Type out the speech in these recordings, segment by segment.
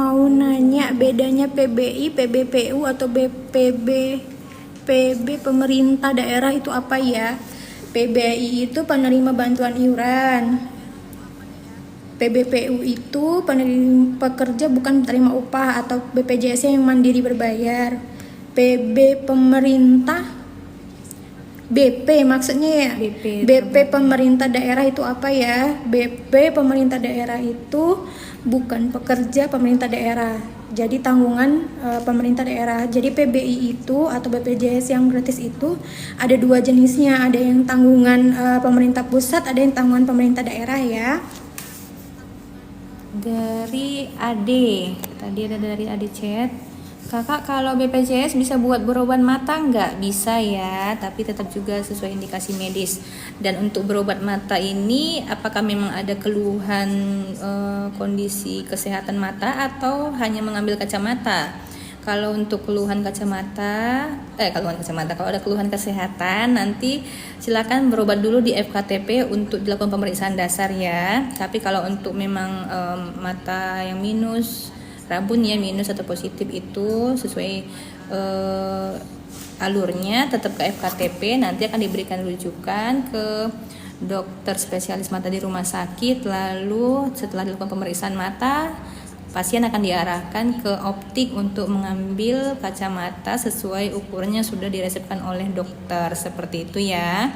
mau nanya bedanya PBI, PBPU atau BPB, PB pemerintah daerah itu apa ya? PBI itu penerima bantuan iuran. PBPU itu penerima pekerja bukan penerima upah atau BPJS yang mandiri berbayar. PB pemerintah, BP maksudnya ya. BP pemerintah daerah itu apa ya? BP pemerintah daerah itu bukan pekerja pemerintah daerah. Jadi tanggungan pemerintah daerah. Jadi PBI itu atau BPJS yang gratis itu ada dua jenisnya. Ada yang tanggungan pemerintah pusat, ada yang tanggungan pemerintah daerah ya. Dari Ade, tadi ada dari Ade chat. Kakak, kalau BPJS bisa buat berobat mata nggak? Bisa ya, tapi tetap juga sesuai indikasi medis. Dan untuk berobat mata ini, apakah memang ada keluhan kondisi kesehatan mata atau hanya mengambil kacamata? Kalau untuk keluhan kacamata, kalau ada keluhan kesehatan, nanti silakan berobat dulu di FKTP untuk dilakukan pemeriksaan dasar ya. Tapi kalau untuk memang mata yang minus, rabunnya minus atau positif itu sesuai alurnya tetap ke FKTP, nanti akan diberikan rujukan ke dokter spesialis mata di rumah sakit. Lalu setelah dilakukan pemeriksaan mata, pasien akan diarahkan ke optik untuk mengambil kacamata sesuai ukurannya sudah diresepkan oleh dokter, seperti itu ya.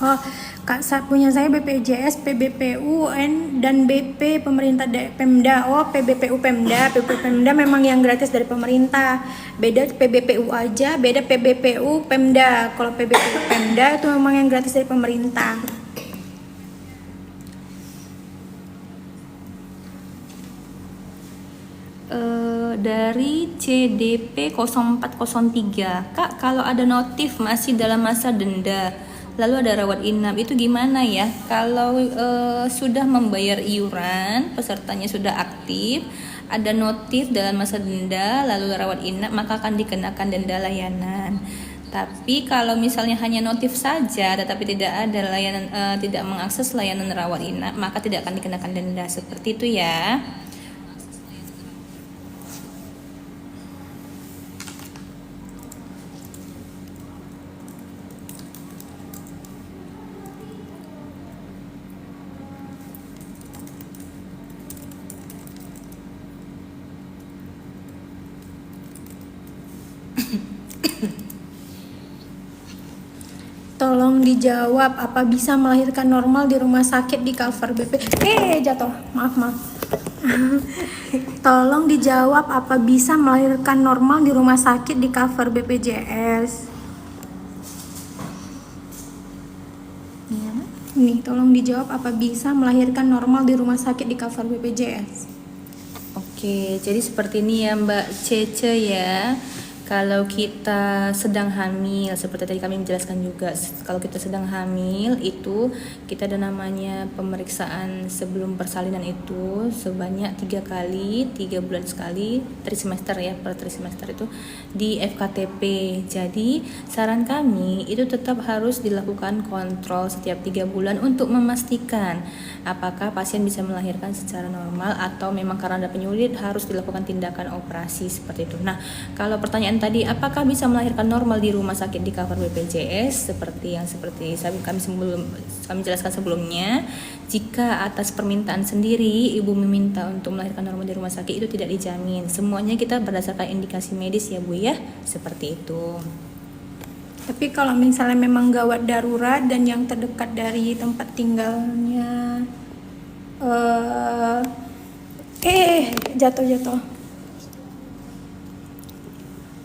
Oh, Kak, punya saya BPJS, PBPU, dan BP pemerintah Pemda. Oh, PBPU Pemda. PBPU Pemda memang yang gratis dari pemerintah. Beda PBPU aja, beda PBPU Pemda. Kalau PBPU Pemda itu memang yang gratis dari pemerintah. Dari CDP 0403, Kak, kalau ada notif masih dalam masa denda lalu ada rawat inap itu gimana ya? Kalau sudah membayar iuran, pesertanya sudah aktif, ada notif dalam masa denda lalu rawat inap, maka akan dikenakan denda layanan. Tapi kalau misalnya hanya notif saja tetapi tidak ada layanan, tidak mengakses layanan rawat inap, maka tidak akan dikenakan denda, seperti itu ya. Tolong dijawab, apa bisa melahirkan normal di rumah sakit di cover BP? Jatuh. Maaf. Tolong dijawab, apa bisa melahirkan normal di rumah sakit di cover BPJS? Nih, tolong dijawab, apa bisa melahirkan normal di rumah sakit di cover BPJS? Oke, jadi seperti ini ya Mbak Cece ya. Kalau kita sedang hamil, seperti tadi kami menjelaskan juga, kalau kita sedang hamil itu kita ada namanya pemeriksaan sebelum persalinan itu sebanyak 3 kali, 3 bulan sekali, trimester ya, per trimester itu di FKTP. Jadi saran kami itu tetap harus dilakukan kontrol setiap 3 bulan untuk memastikan apakah pasien bisa melahirkan secara normal atau memang karena ada penyulit harus dilakukan tindakan operasi, seperti itu. Nah, kalau pertanyaan tadi apakah bisa melahirkan normal di rumah sakit di cover BPJS, seperti kami jelaskan sebelumnya, jika atas permintaan sendiri ibu meminta untuk melahirkan normal di rumah sakit itu tidak dijamin. Semuanya kita berdasarkan indikasi medis ya Bu ya, seperti itu. Tapi kalau misalnya memang gawat darurat dan yang terdekat dari tempat tinggalnya jatuh.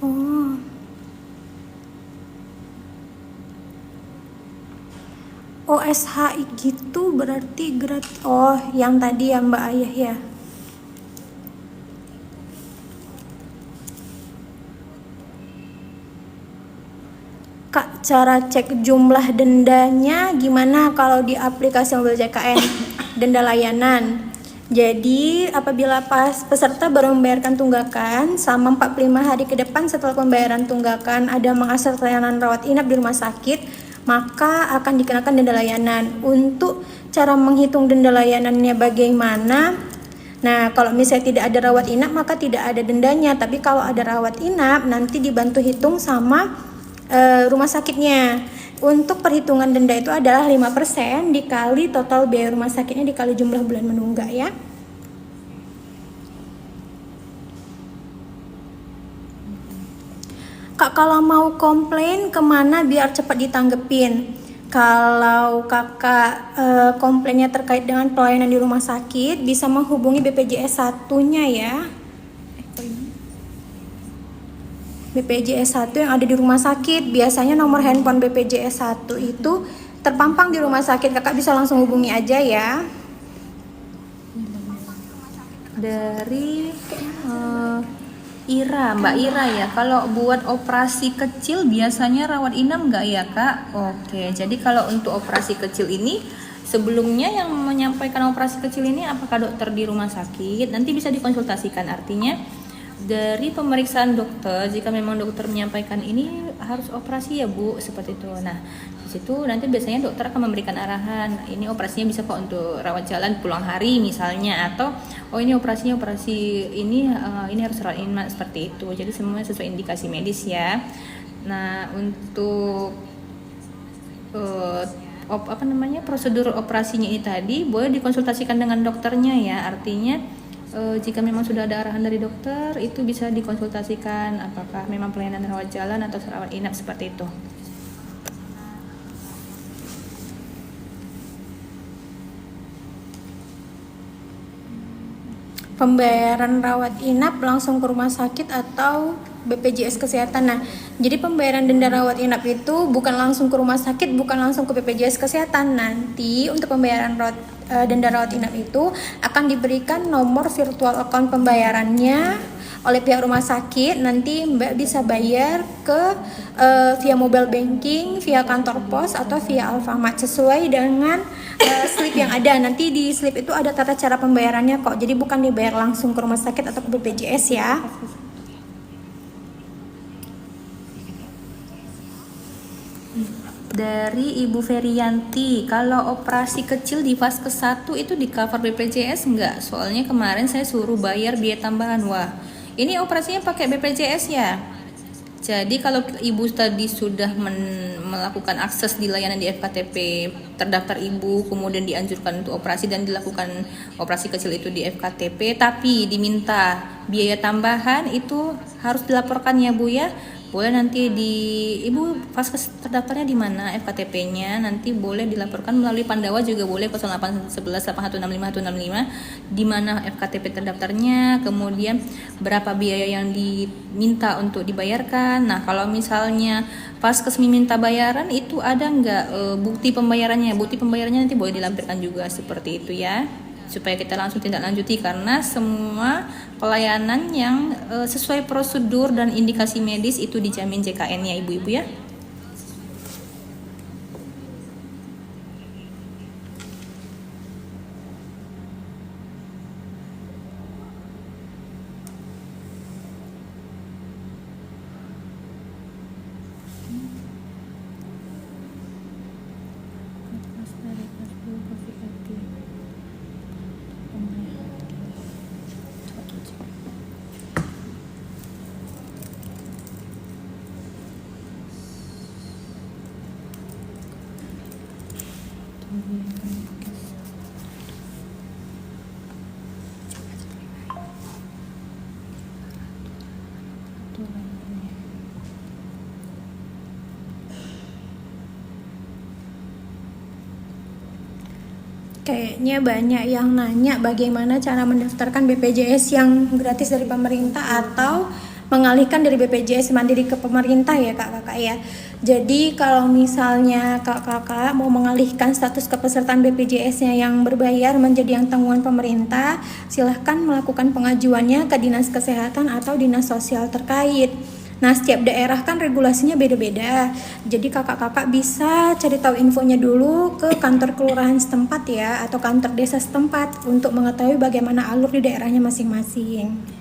Oh. OSHI gitu berarti gratis. Oh, yang tadi ya Mbak Ayah ya. Kak, cara cek jumlah dendanya gimana kalau di aplikasi mobil JKN denda layanan. Jadi apabila peserta baru membayarkan tunggakan selama 45 hari ke depan setelah pembayaran tunggakan ada mengakses layanan rawat inap di rumah sakit, maka akan dikenakan denda layanan. Untuk cara menghitung denda layanannya bagaimana? Nah, kalau misalnya tidak ada rawat inap maka tidak ada dendanya, tapi kalau ada rawat inap nanti dibantu hitung sama rumah sakitnya. Untuk perhitungan denda itu adalah 5% dikali total biaya rumah sakitnya dikali jumlah bulan menunggak ya. Kak, kalau mau komplain kemana biar cepat ditanggepin? Kalau kakak komplainnya terkait dengan pelayanan di rumah sakit, bisa menghubungi BPJS 1-nya ya. BPJS 1 yang ada di rumah sakit, biasanya nomor handphone BPJS 1 itu terpampang di rumah sakit, kakak bisa langsung hubungi aja ya. Dari Ira, Mbak Ira ya, kalau buat operasi kecil biasanya rawat inap nggak ya Kak? Oke, jadi kalau untuk operasi kecil ini sebelumnya yang menyampaikan operasi kecil ini apakah dokter di rumah sakit? Nanti bisa dikonsultasikan, artinya dari pemeriksaan dokter, jika memang dokter menyampaikan ini harus operasi ya Bu, seperti itu. Nah, di situ nanti biasanya dokter akan memberikan arahan, ini operasinya bisa kok untuk rawat jalan pulang hari misalnya, atau oh ini operasinya operasi ini harus rawat inap, seperti itu. Jadi semuanya sesuai indikasi medis ya. Nah, untuk prosedur operasinya ini tadi boleh dikonsultasikan dengan dokternya ya, artinya jika memang sudah ada arahan dari dokter itu bisa dikonsultasikan apakah memang pelayanan rawat jalan atau rawat inap, seperti itu. Pembayaran rawat inap langsung ke rumah sakit atau BPJS Kesehatan. Nah, jadi pembayaran denda rawat inap itu bukan langsung ke rumah sakit, bukan langsung ke BPJS Kesehatan. Nanti untuk pembayaran denda rawat inap itu akan diberikan nomor virtual account pembayarannya oleh pihak rumah sakit. Nanti Mbak bisa bayar ke via mobile banking, via kantor pos atau via Alfamart sesuai dengan slip yang ada. Nanti di slip itu ada tata cara pembayarannya kok. Jadi bukan dibayar langsung ke rumah sakit atau ke BPJS ya. Dari Ibu Ferianti, kalau operasi kecil di Vaskes 1 itu di cover BPJS enggak? Soalnya kemarin saya suruh bayar biaya tambahan. Wah, ini operasinya pakai BPJS ya? Jadi kalau Ibu tadi sudah melakukan akses di layanan di FKTP, terdaftar Ibu, kemudian dianjurkan untuk operasi dan dilakukan operasi kecil itu di FKTP, tapi diminta biaya tambahan, itu harus dilaporkan ya Bu ya. Boleh nanti di Ibu Vaskes terdaftarnya di mana, FKTP-nya nanti boleh dilaporkan melalui Pandawa juga boleh, 08118165 di mana FKTP terdaftarnya, kemudian berapa biaya yang diminta untuk dibayarkan. Nah, kalau misalnya Vaskes meminta bayaran itu ada nggak bukti pembayarannya? Bukti pembayarannya nanti boleh dilampirkan juga, seperti itu ya, supaya kita langsung tindak lanjuti, karena semua pelayanan yang sesuai prosedur dan indikasi medis itu dijamin JKN ya Ibu-ibu ya. Kayaknya banyak yang nanya bagaimana cara mendaftarkan BPJS yang gratis dari pemerintah atau mengalihkan dari BPJS Mandiri ke pemerintah ya kakak ya. Jadi kalau misalnya kakak mau mengalihkan status kepesertaan BPJS-nya yang berbayar menjadi yang tanggungan pemerintah, silahkan melakukan pengajuannya ke Dinas Kesehatan atau Dinas Sosial terkait. Nah, setiap daerah kan regulasinya beda-beda. Jadi kakak-kakak bisa cari tahu infonya dulu ke kantor kelurahan setempat ya, atau kantor desa setempat untuk mengetahui bagaimana alur di daerahnya masing-masing.